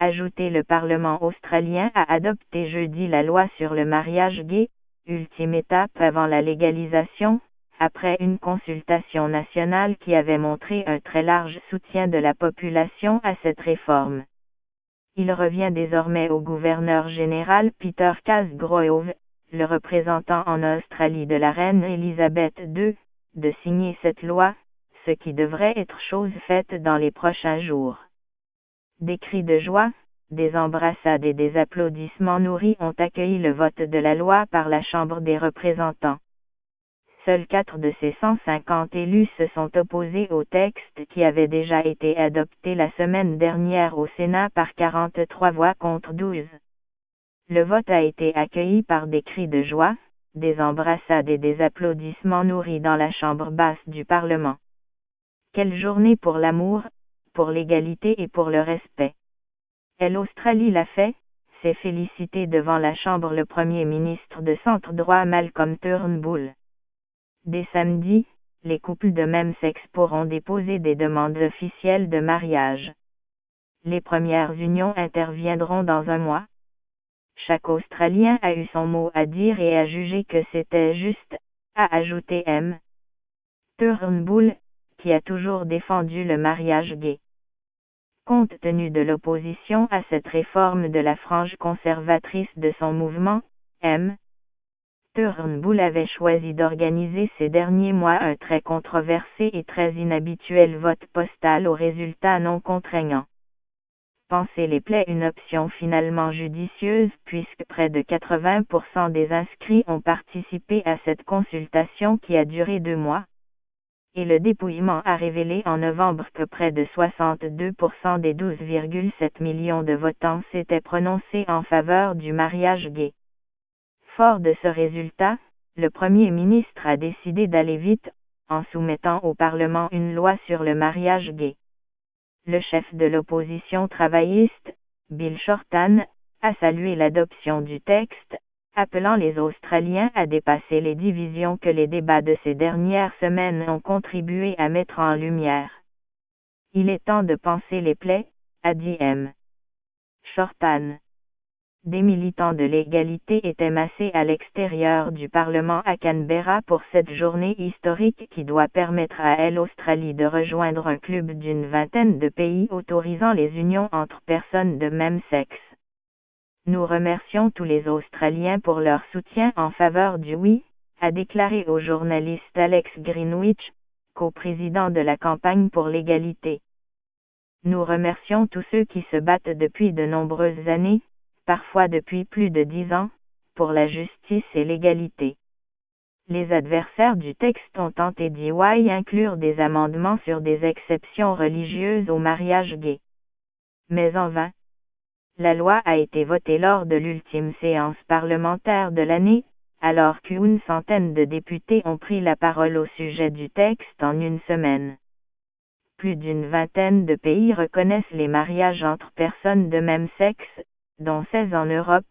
Ajouté, le Parlement australien a adopté jeudi la loi sur le mariage gay, ultime étape avant la légalisation, après une consultation nationale qui avait montré un très large soutien de la population à cette réforme. Il revient désormais au gouverneur général Peter Cosgrove, le représentant en Australie de la reine Elisabeth II, de signer cette loi, ce qui devrait être chose faite dans les prochains jours. Des cris de joie, des embrassades et des applaudissements nourris ont accueilli le vote de la loi par la Chambre des représentants. Seuls 4 de ces 150 élus se sont opposés au texte qui avait déjà été adopté la semaine dernière au Sénat par 43 voix contre 12. Le vote a été accueilli par des cris de joie, des embrassades et des applaudissements nourris dans la chambre basse du Parlement. Quelle journée pour l'amour, pour l'égalité et pour le respect. L'Australie l'a fait, s'est félicité devant la Chambre le Premier ministre de centre-droit Malcolm Turnbull. Dès samedi, les couples de même sexe pourront déposer des demandes officielles de mariage. Les premières unions interviendront dans un mois. Chaque Australien a eu son mot à dire et a jugé que c'était juste, a ajouté M. Turnbull, qui a toujours défendu le mariage gay. Compte tenu de l'opposition à cette réforme de la frange conservatrice de son mouvement, M. Turnbull avait choisi d'organiser ces derniers mois un très controversé et très inhabituel vote postal aux résultats non contraignants. Pensez les plaies une option finalement judicieuse puisque près de 80% des inscrits ont participé à cette consultation qui a duré 2 mois. Et le dépouillement a révélé en novembre que près de 62% des 12,7 millions de votants s'étaient prononcés en faveur du mariage gay. Fort de ce résultat, le Premier ministre a décidé d'aller vite, en soumettant au Parlement une loi sur le mariage gay. Le chef de l'opposition travailliste, Bill Shorten, a salué l'adoption du texte, appelant les Australiens à dépasser les divisions que les débats de ces dernières semaines ont contribué à mettre en lumière. Il est temps de panser les plaies, a dit M. Shorten. Des militants de l'égalité étaient massés à l'extérieur du Parlement à Canberra pour cette journée historique qui doit permettre à l'Australie de rejoindre un club d'une vingtaine de pays autorisant les unions entre personnes de même sexe. Nous remercions tous les Australiens pour leur soutien en faveur du oui, a déclaré au journaliste Alex Greenwich, coprésident de la campagne pour l'égalité. Nous remercions tous ceux qui se battent depuis de nombreuses années, parfois depuis plus de 10 ans, pour la justice et l'égalité. Les adversaires du texte ont tenté d'y inclure des amendements sur des exceptions religieuses au mariage gay. Mais en vain. La loi a été votée lors de l'ultime séance parlementaire de l'année, alors qu'une centaine de députés ont pris la parole au sujet du texte en une semaine. Plus d'une vingtaine de pays reconnaissent les mariages entre personnes de même sexe, dont 16 en Europe,